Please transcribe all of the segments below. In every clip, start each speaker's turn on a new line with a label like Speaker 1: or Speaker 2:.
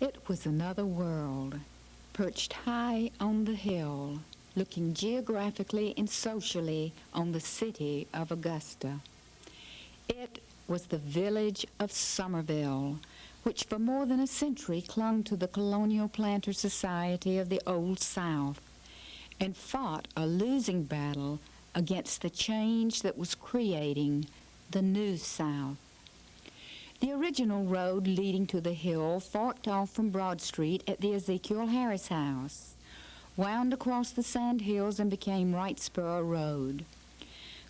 Speaker 1: It was another world, perched high on the hill, looking geographically and socially on the city of Augusta. It was the village of Summerville, which for more than a century clung to the colonial planter society of the Old South and fought a losing battle against the change that was creating the New South. The original road leading to the hill forked off from Broad Street at the Ezekiel Harris house, wound across the sand hills and became Wrightsboro Road.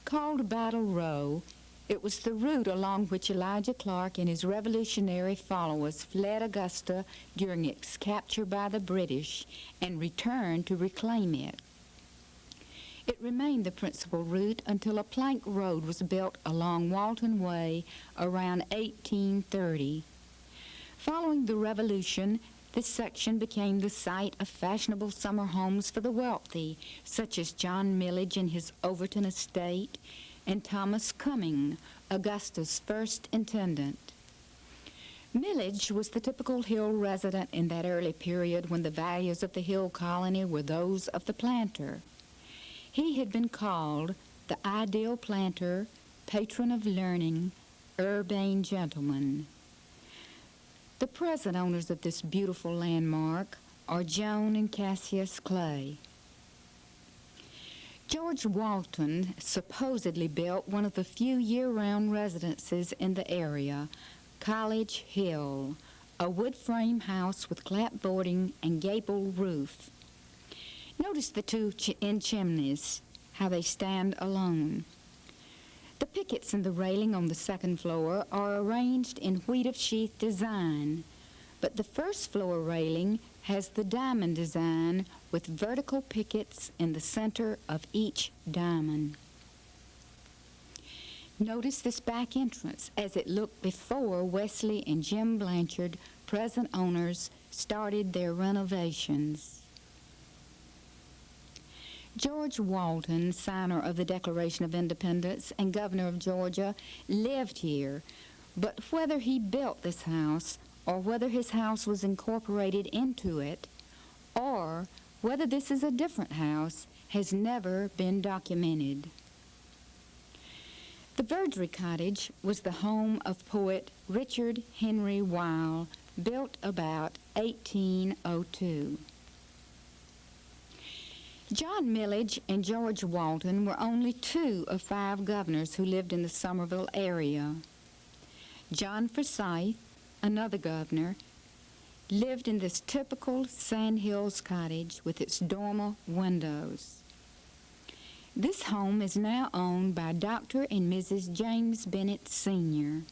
Speaker 1: Called Battle Row, it was the route along which Elijah Clark and his revolutionary followers fled Augusta during its capture by the British and returned to reclaim it. It remained the principal route until a plank road was built along Walton Way around 1830. Following the Revolution, this section became the site of fashionable summer homes for the wealthy, such as John Millage and his Overton estate, and Thomas Cumming, Augusta's first intendant. Millage was the typical hill resident in that early period when the values of the hill colony were those of the planter. He had been called the ideal planter, patron of learning, urbane gentleman. The present owners of this beautiful landmark are Joan and Cassius Clay. George Walton supposedly built one of the few year-round residences in the area, College Hill, a wood frame house with clapboarding and gable roof. Notice the two end chimneys, how they stand alone. The pickets in the railing on the second floor are arranged in wheat of sheath design, but the first floor railing has the diamond design with vertical pickets in the center of each diamond. Notice this back entrance as it looked before Wesley and Jim Blanchard, present owners, started their renovations. George Walton, signer of the Declaration of Independence and governor of Georgia, lived here, but whether he built this house or whether his house was incorporated into it, or whether this is a different house, has never been documented. The Verdry Cottage was the home of poet Richard Henry Weil, built about 1802. John Millage and George Walton were only two of 5 governors who lived in the Summerville area. John Forsyth, another governor, lived in this typical Sandhills cottage with its dormer windows. This home is now owned by Dr. and Mrs. James Bennett Sr.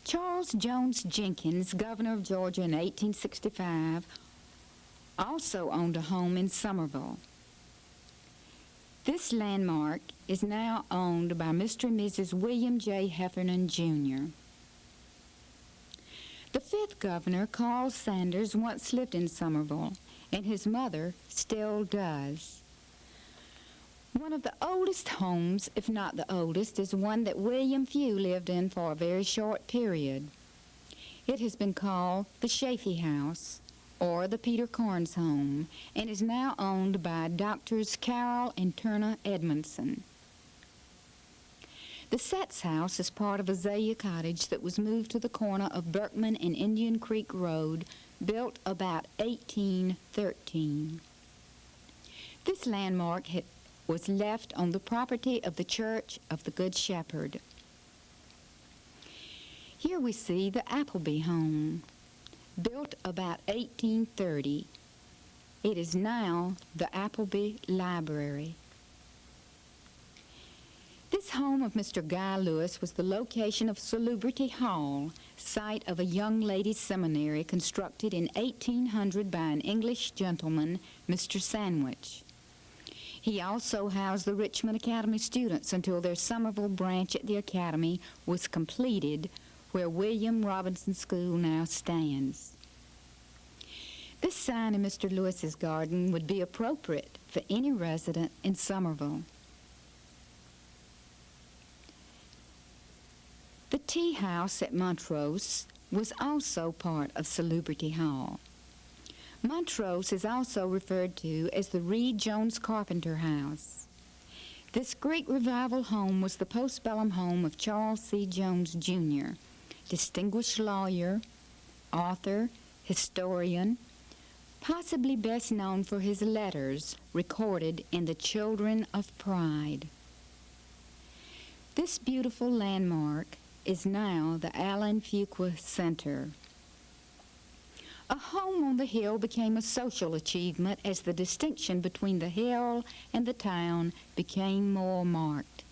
Speaker 1: Charles Jones Jenkins, governor of Georgia in 1865, also owned a home in Summerville. This landmark is now owned by Mr. and Mrs. William J. Heffernan, Jr. The 5th governor, Carl Sanders, once lived in Summerville, and his mother still does. One of the oldest homes, if not the oldest, is one that William Few lived in for a very short period. It has been called the Chaffee House, or the Peter Corns home, and is now owned by Doctors Carroll and Turner Edmondson. The Setts House is part of Azalea Cottage that was moved to the corner of Berkman and Indian Creek Road, built about 1813. This landmark was left on the property of the Church of the Good Shepherd. Here we see the Appleby home, built about 1830. It is now the Appleby Library. This home of Mr. Guy Lewis was the location of Salubrity Hall, site of a young ladies' seminary constructed in 1800 by an English gentleman, Mr. Sandwich. He also housed the Richmond Academy students until their Summerville branch at the Academy was completed, where William Robinson School now stands. This sign in Mr. Lewis's garden would be appropriate for any resident in Summerville. The tea house at Montrose was also part of Salubrity Hall. Montrose is also referred to as the Reed Jones Carpenter House. This Greek Revival home was the postbellum home of Charles C. Jones, Jr., distinguished lawyer, author, historian, possibly best known for his letters recorded in the Children of Pride. This beautiful landmark is now the Allen Fuqua Center. A home on the hill became a social achievement as the distinction between the hill and the town became more marked.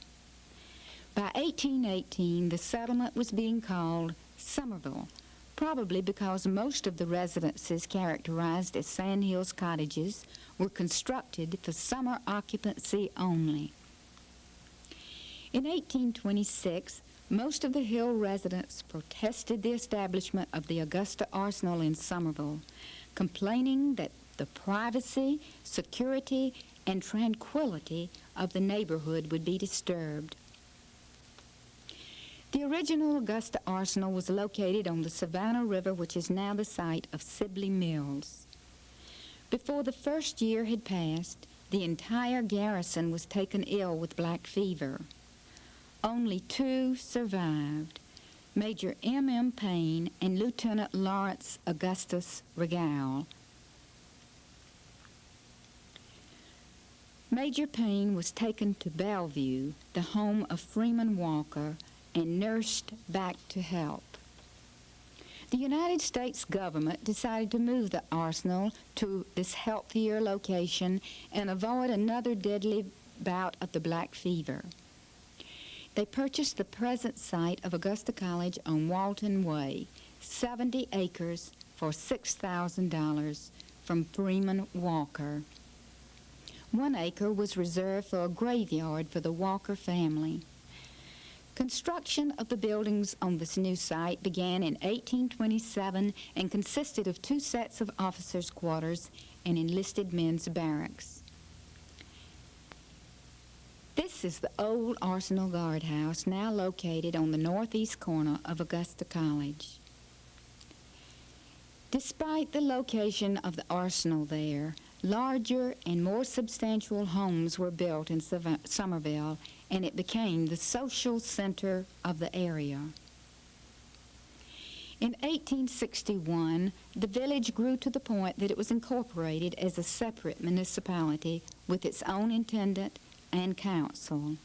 Speaker 1: By 1818, the settlement was being called Summerville, probably because most of the residences characterized as Sandhills cottages were constructed for summer occupancy only. In 1826, most of the Hill residents protested the establishment of the Augusta Arsenal in Summerville, complaining that the privacy, security, and tranquility of the neighborhood would be disturbed. The original Augusta Arsenal was located on the Savannah River, which is now the site of Sibley Mills. Before the first year had passed, the entire garrison was taken ill with black fever. Only 2 survived, Major M.M. Payne and Lieutenant Lawrence Augustus Regal. Major Payne was taken to Bellevue, the home of Freeman Walker, and nursed back to health. The United States government decided to move the arsenal to this healthier location and avoid another deadly bout of the black fever. They purchased the present site of Augusta College on Walton Way, 70 acres for $6,000 from Freeman Walker. 1 acre was reserved for a graveyard for the Walker family. Construction of the buildings on this new site began in 1827 and consisted of 2 sets of officers' quarters and enlisted men's barracks. This is the old Arsenal Guardhouse, now located on the northeast corner of Augusta College. Despite the location of the arsenal there, larger and more substantial homes were built in Summerville, and it became the social center of the area. In 1861, the village grew to the point that it was incorporated as a separate municipality with its own intendant and council.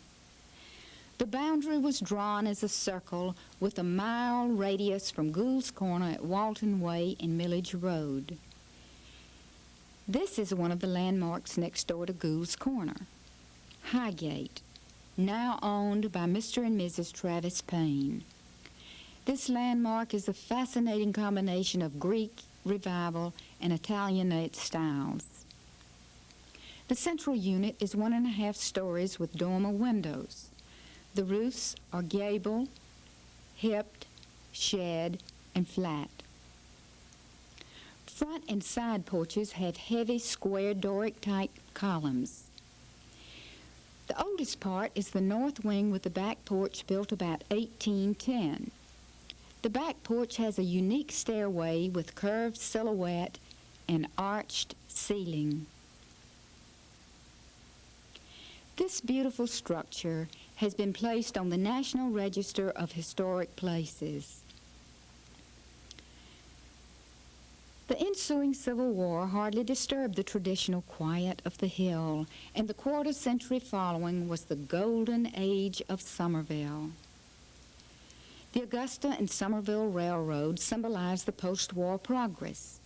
Speaker 1: The boundary was drawn as a circle with a mile radius from Gould's Corner at Walton Way and Millage Road. This is one of the landmarks next door to Gould's Corner, Highgate, now owned by Mr. and Mrs. Travis Payne. This landmark is a fascinating combination of Greek Revival and Italianate styles. The central unit is 1.5 stories with dormer windows. The roofs are gable, hipped, shed, and flat. Front and side porches have heavy square Doric-type columns. The oldest part is the north wing with the back porch built about 1810. The back porch has a unique stairway with curved silhouette and arched ceiling. This beautiful structure has been placed on the National Register of Historic Places. The ensuing Civil War hardly disturbed the traditional quiet of the hill, and the quarter-century following was the golden age of Summerville. The Augusta and Summerville Railroad symbolized the post-war progress.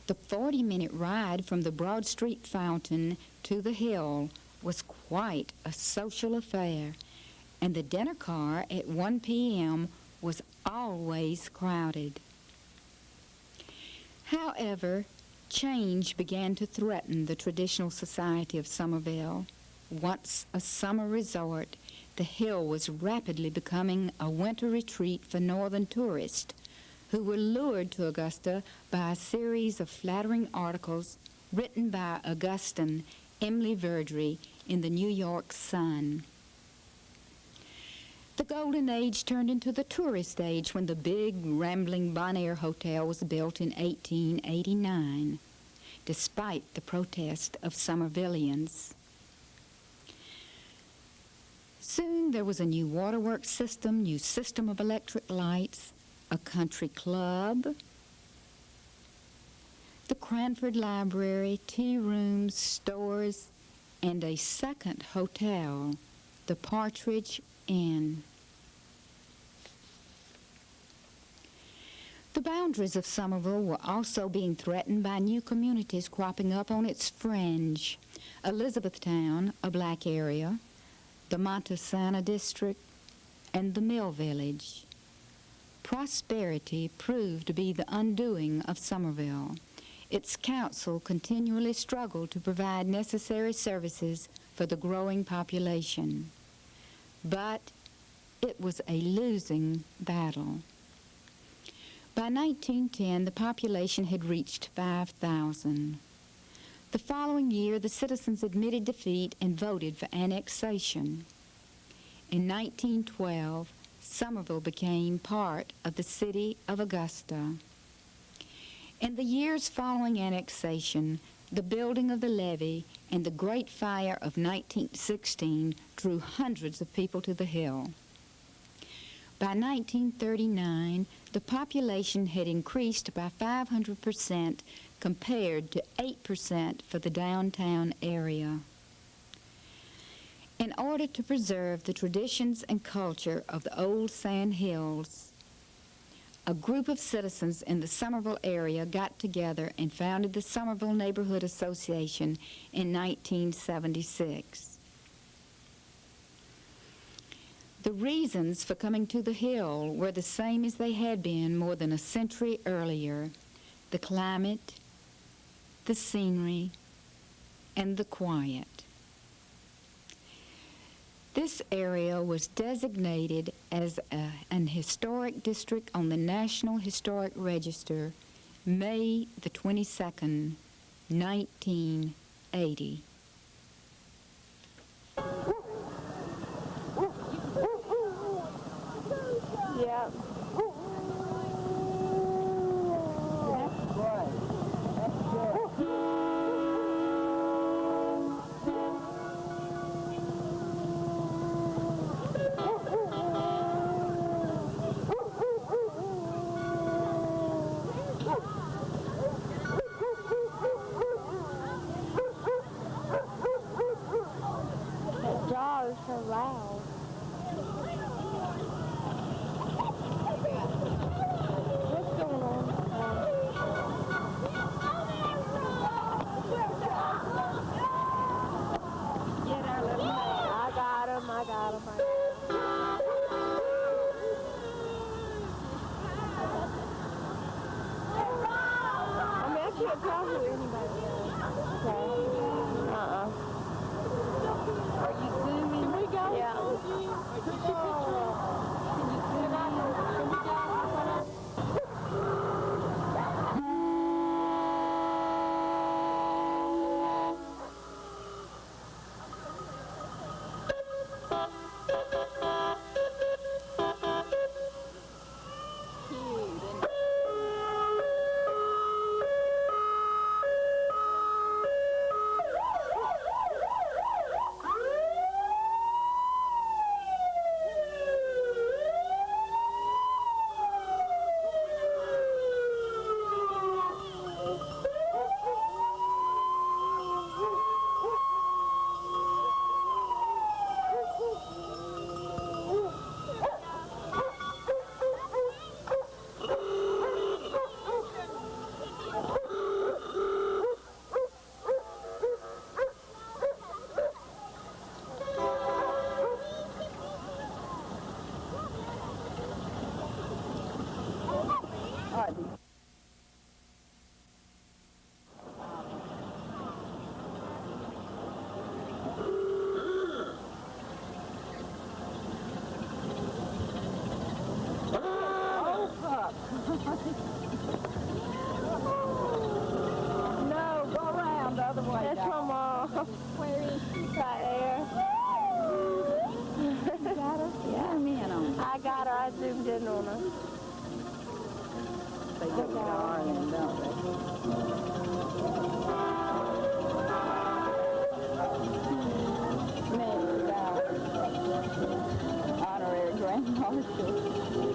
Speaker 1: The 40-minute ride from the Broad Street Fountain to the hill was quite a social affair, and the dinner car at 1 p.m. was always crowded. However, change began to threaten the traditional society of Summerville. Once a summer resort, the hill was rapidly becoming a winter retreat for northern tourists who were lured to Augusta by a series of flattering articles written by Augustan Emily Verdry in the New York Sun. The golden age turned into the tourist age when the big, rambling Bonaire Hotel was built in 1889, despite the protest of Summervillians. Soon there was a new waterworks system, new system of electric lights, a country club, the Cranford Library, tea rooms, stores, and a second hotel, the Partridge Inn. The boundaries of Summerville were also being threatened by new communities cropping up on its fringe. Elizabethtown, a black area, the Montesana district, and the Mill Village. Prosperity proved to be the undoing of Summerville. Its council continually struggled to provide necessary services for the growing population. But it was a losing battle. By 1910, the population had reached 5,000. The following year, the citizens admitted defeat and voted for annexation. In 1912, Summerville became part of the city of Augusta. In the years following annexation, the building of the levee and the Great Fire of 1916 drew hundreds of people to the hill. By 1939, the population had increased by 500% compared to 8% for the downtown area. In order to preserve the traditions and culture of the old sand hills, a group of citizens in the Summerville area got together and founded the Summerville Neighborhood Association in 1976. The reasons for coming to the hill were the same as they had been more than a century earlier: the climate, the scenery, and the quiet. This area was designated as an historic district on the National Historic Register May the 22nd, 1980.
Speaker 2: Yeah. That's good. That's good. That dog is so loud. What's going on? Get our little man. I got him. I mean, I can't tell who anybody is. Okay. Are you zooming? Can we go? Yeah. Can you zoom in? Can we go? didn't want to.
Speaker 3: They get darling, don't they? Next, honorary grand marshal.